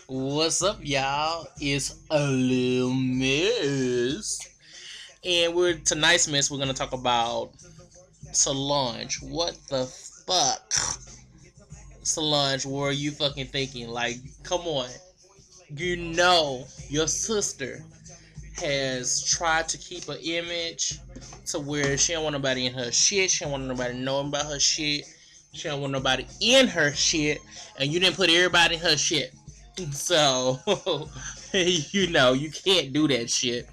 What's up, y'all? It's a little miss, and we're tonight's miss. We're gonna talk about Solange. What the fuck, Solange? What are you fucking thinking? Like, come on. You know your sister has tried to keep an image to where she don't want nobody in her shit. She don't want nobody knowing about her shit. She don't want nobody in her shit, and you didn't put everybody in her shit. So, you know, you can't do that shit.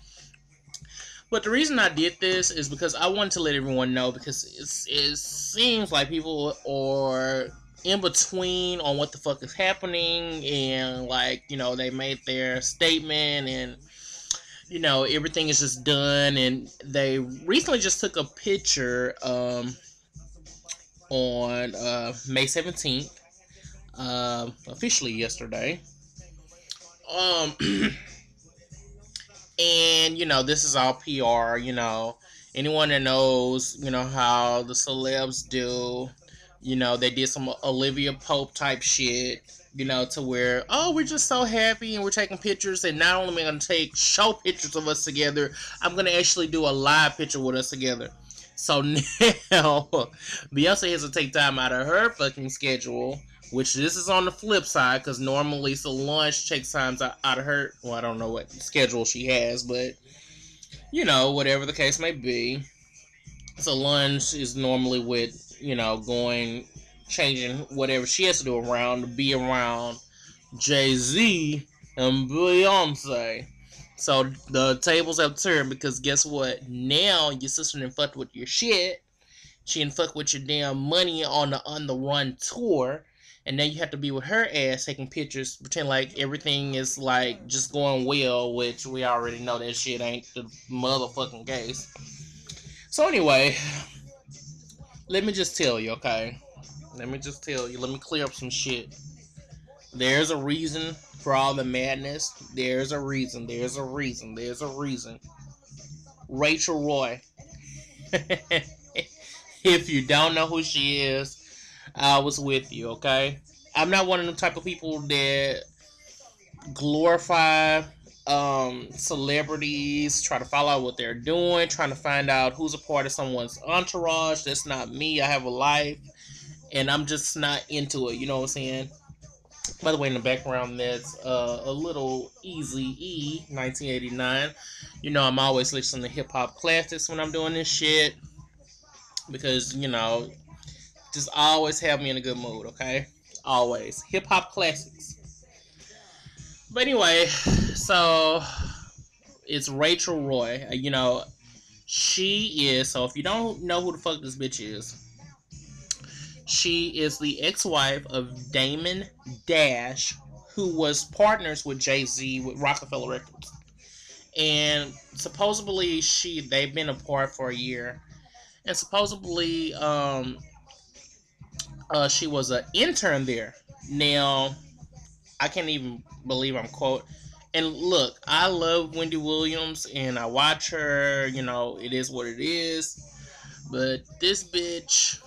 But the reason I did this is because I wanted to let everyone know because it seems like people are in between on what the fuck is happening and like, you know, they made their statement and you know, everything is just done and they recently just took a picture on May 17th, officially yesterday. Um And, you know, this is all PR, you know. Anyone that knows, you know, how the celebs do, you know, they did some Olivia Pope type shit, you know, to where, oh, we're just so happy and we're taking pictures. And not only am I going to take show pictures of us together, I'm going to actually do a live picture with us together. So now, Beyonce has to take time out of her fucking schedule, which this is on the flip side, because normally Solange takes times out of her, well, I don't know what schedule she has, but, you know, whatever the case may be, Solange is normally with, you know, changing whatever she has to do around to be around Jay-Z and Beyonce. So the tables have turned because guess what? Now your sister done fucked with your shit. She done fucked with your damn money on the run tour. And now you have to be with her ass taking pictures, pretend like everything is like just going well, which we already know that shit ain't the motherfucking case. So anyway, let me just tell you, okay? Let me just tell you. Let me clear up some shit. There's a reason for all the madness. There's a reason. There's a reason. There's a reason. Rachel Roy. If you don't know who she is, I was with you, okay? I'm not one of them type of people that glorify celebrities, try to follow out what they're doing, trying to find out who's a part of someone's entourage. That's not me. I have a life, and I'm just not into it. You know what I'm saying? By the way, in the background, that's a little Easy E, 1989. You know, I'm always listening to hip hop classics when I'm doing this shit because, you know, just always have me in a good mood, okay? Always. Hip hop classics. But anyway, so it's Rachel Roy. You know, she is, so if you don't know who the fuck this bitch is, she is the ex-wife of Damon Dash, who was partners with Jay-Z with Rockefeller Records. And supposedly they've been apart for a year. And supposedly she was an intern there. Now, I can't even believe I'm quote. And look, I love Wendy Williams and I watch her, you know, it is what it is. But this bitch,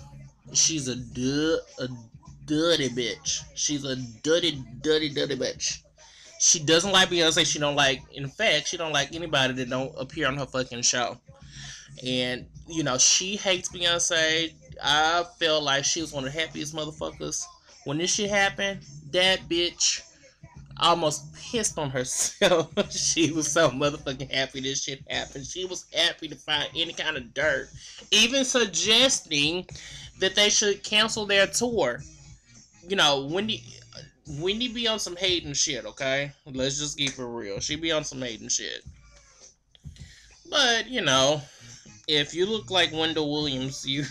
she's a dirty bitch. She's a dirty bitch. She doesn't like Beyonce. She don't like, in fact, she don't like anybody that don't appear on her fucking show. And, you know, she hates Beyonce. I felt like she was one of the happiest motherfuckers. When this shit happened, that bitch almost pissed on herself. She was so motherfucking happy this shit happened. She was happy to find any kind of dirt. Even suggesting that they should cancel their tour. You know, Wendy be on some hating shit, okay? Let's just keep it real. She be on some hating shit. But, you know, if you look like Wendell Williams, you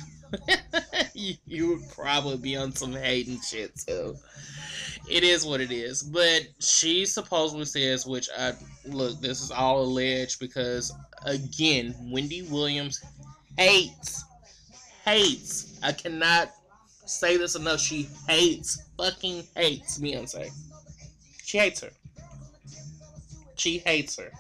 you would probably be on some hating shit too. It is what it is. But she supposedly says, which I look, this is all alleged because again, Wendy Williams hates. I cannot say this enough. She fucking hates Beyonce. She hates her. She hates her.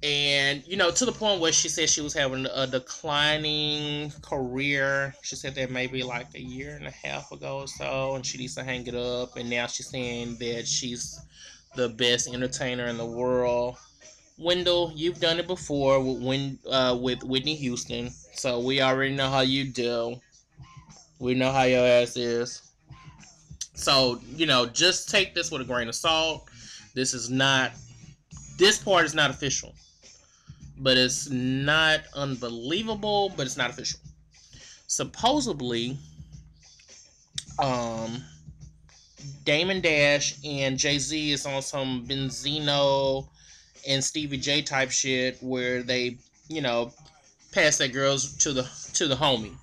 And, you know, to the point where she said she was having a declining career. She said that maybe like a year and a half ago or so, and she needs to hang it up. And now she's saying that she's the best entertainer in the world. Wendell, you've done it before with Whitney Houston, so we already know how you do. We know how your ass is. So, you know, just take this with a grain of salt. This is not. This part is not official, but it's not unbelievable, but it's not official. Supposedly, um, Damon Dash and Jay Z is on some Benzino and Stevie J type shit where they, you know, pass their girls to the homie.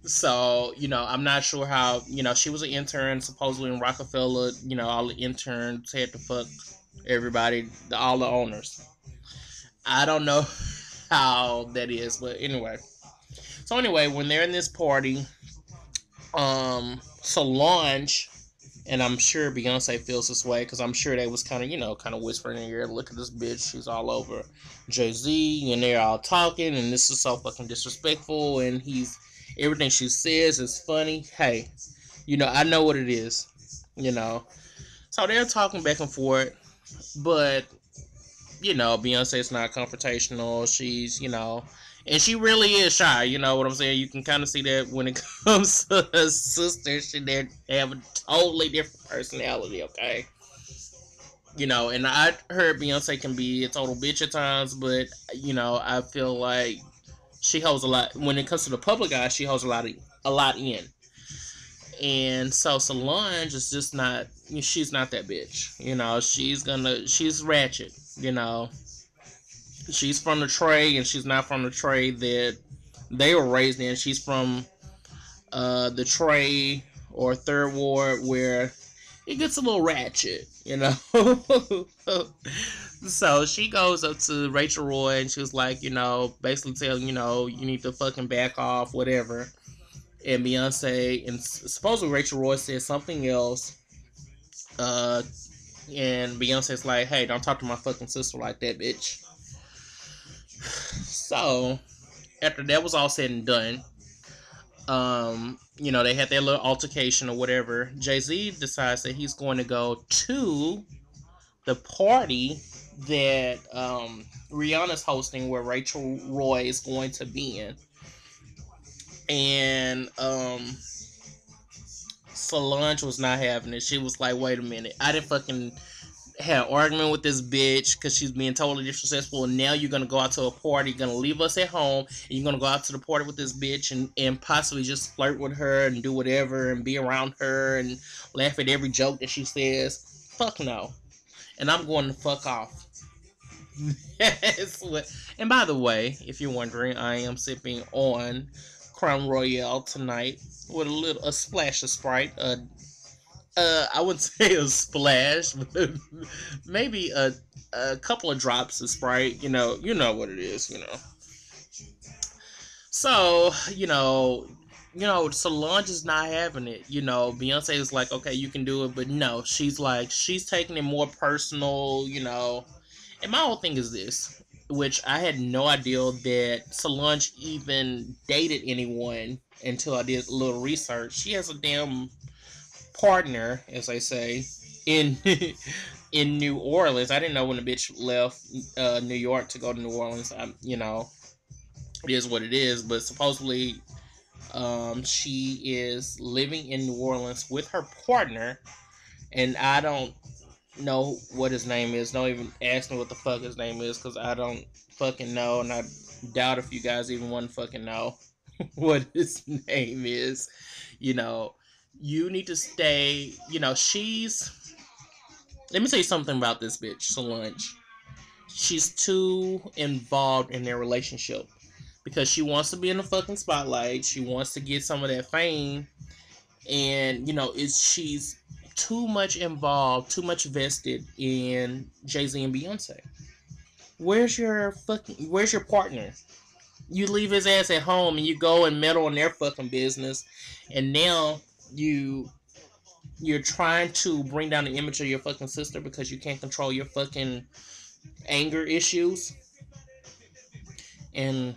So, you know, I'm not sure how, you know, she was an intern supposedly in Rockefeller. You know, all the interns had to fuck everybody, all the owners. I don't know how that is, but anyway. So anyway, when they're in this party, Solange, and I'm sure Beyonce feels this way because I'm sure they was kind of, you know, kind of whispering in your ear, look at this bitch, she's all over Jay-Z, and they're all talking, and this is so fucking disrespectful, and everything she says is funny. Hey, you know, I know what it is, you know. So they're talking back and forth, but, you know, Beyonce's not confrontational. She's, you know, and she really is shy. You know what I'm saying? You can kind of see that when it comes to her sister. They have a totally different personality, okay? You know, and I heard Beyonce can be a total bitch at times, but, you know, I feel like she holds a lot. When it comes to the public eye, she holds a lot in. And so Solange is just not, she's not that bitch. You know, she's ratchet, you know. She's from the Tray, and she's not from the Tray that they were raised in. She's from the Tray or Third Ward where it gets a little ratchet, you know. So she goes up to Rachel Roy and she was like, you know, basically telling, you know, you need to fucking back off, whatever. And Beyonce, and supposedly Rachel Roy said something else. And Beyonce's like, hey, don't talk to my fucking sister like that, bitch. So, after that was all said and done, you know, they had their little altercation or whatever. Jay-Z decides that he's going to go to the party that Rihanna's hosting, where Rachel Roy is going to be in. And Solange was not having it. She was like, wait a minute, I didn't fucking had an argument with this bitch because she's being totally disrespectful, and now you're gonna go out to a party, you're gonna leave us at home, and you're gonna go out to the party with this bitch and possibly just flirt with her and do whatever and be around her and laugh at every joke that she says. Fuck no. And I'm going to fuck off. And by the way, if you're wondering, I am sipping on Crown Royale tonight with a splash of Sprite. I wouldn't say a splash, but maybe a couple of drops of Sprite. You know what it is. You know. So Solange is not having it. You know, Beyonce is like, okay, you can do it, but no, she's taking it more personal. You know, and my whole thing is this, which I had no idea that Solange even dated anyone until I did a little research. She has a damn partner, as they say, in in New Orleans. I didn't know when the bitch left New York to go to New Orleans. You know, it is what it is. But supposedly, she is living in New Orleans with her partner, and I don't know what his name is. Don't even ask me what the fuck his name is, because I don't fucking know, and I doubt if you guys even want to fucking know what his name is. You know, you need to stay. You know, let me tell you something about this bitch, Solange. She's too involved in their relationship because she wants to be in the fucking spotlight. She wants to get some of that fame, and you know, she's too much involved, too much vested in Jay-Z and Beyonce. Where's your partner? You leave his ass at home and you go and meddle in their fucking business, and now you're trying to bring down the image of your fucking sister because you can't control your fucking anger issues. And,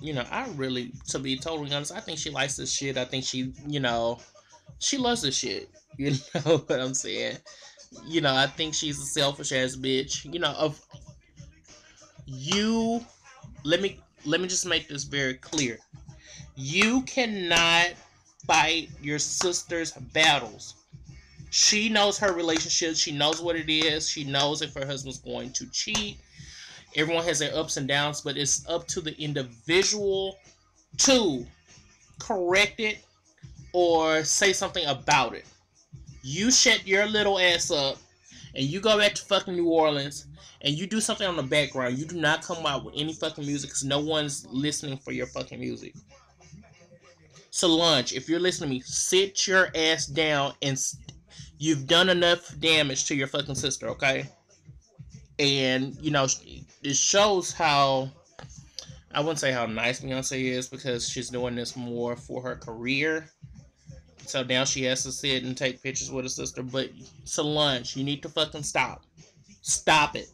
I really, to be totally honest, I think she likes this shit. I think she loves this shit. You know what I'm saying? I think she's a selfish ass bitch. Of you, let me just make this very clear. You cannot fight your sister's battles. She knows her relationship. She knows what it is. She knows if her husband's going to cheat. Everyone has their ups and downs, but it's up to the individual to correct it or say something about it. You shut your little ass up and you go back to fucking New Orleans and you do something on the background. You do not come out with any fucking music because no one's listening for your fucking music. Solange, if you're listening to me, sit your ass down and you've done enough damage to your fucking sister, okay? And, it shows how, I wouldn't say how nice Beyonce is because she's doing this more for her career. So now she has to sit and take pictures with her sister. But Solange, you need to fucking stop. Stop it.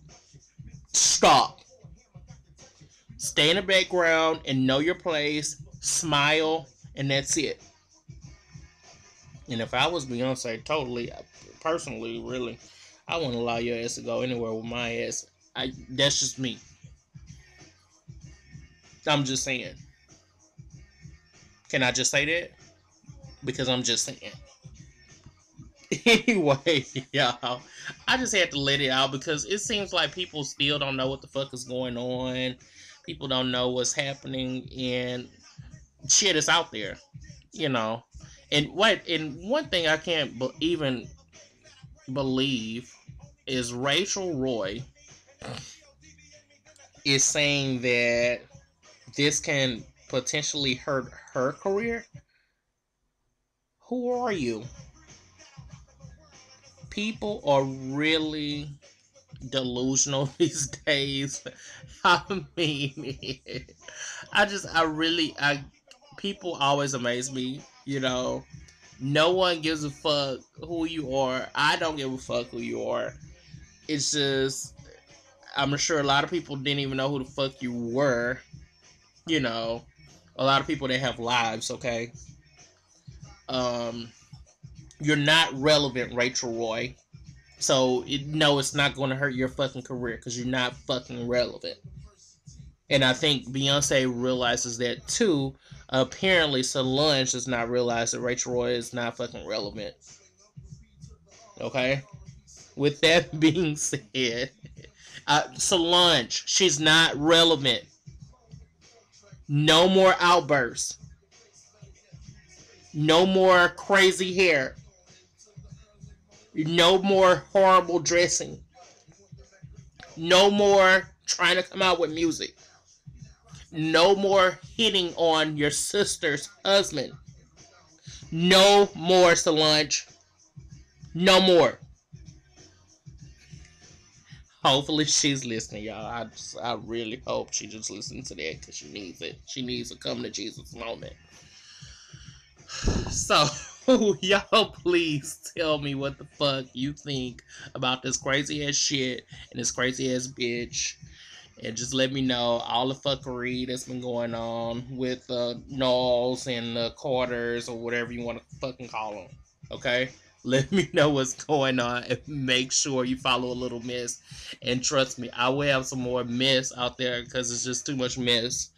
Stop. Stay in the background and know your place. Smile. And that's it. And if I was Beyonce, totally, personally, really, I wouldn't allow your ass to go anywhere with my ass. That's just me. I'm just saying. Can I just say that? Because I'm just saying. Anyway, y'all, I just had to let it out because it seems like people still don't know what the fuck is going on. People don't know what's happening, and shit is out there, And one thing I can't even believe is Rachel Roy is saying that this can potentially hurt her career. Who are you? People are really delusional these days. I mean, people always amaze me, No one gives a fuck who you are. I don't give a fuck who you are. It's just, I'm sure a lot of people didn't even know who the fuck you were. A lot of people that have lives, okay? You're not relevant, Rachel Roy. So, no, it's not going to hurt your fucking career because you're not fucking relevant. And I think Beyonce realizes that too. Apparently, Solange does not realize that Rachel Roy is not fucking relevant. Okay? With that being said, Solange, she's not relevant. No more outbursts. No more crazy hair. No more horrible dressing. No more trying to come out with music. No more hitting on your sister's husband. No more, Solange. No more. Hopefully she's listening, y'all. I really hope she just listens to that because she needs it. She needs a come to Jesus moment. So, y'all please tell me what the fuck you think about this crazy ass shit and this crazy ass bitch. And just let me know all the fuckery that's been going on with Knowles and Carters or whatever you want to fucking call them. Okay? Let me know what's going on and make sure you follow a little mess. And trust me, I will have some more mess out there because it's just too much mess.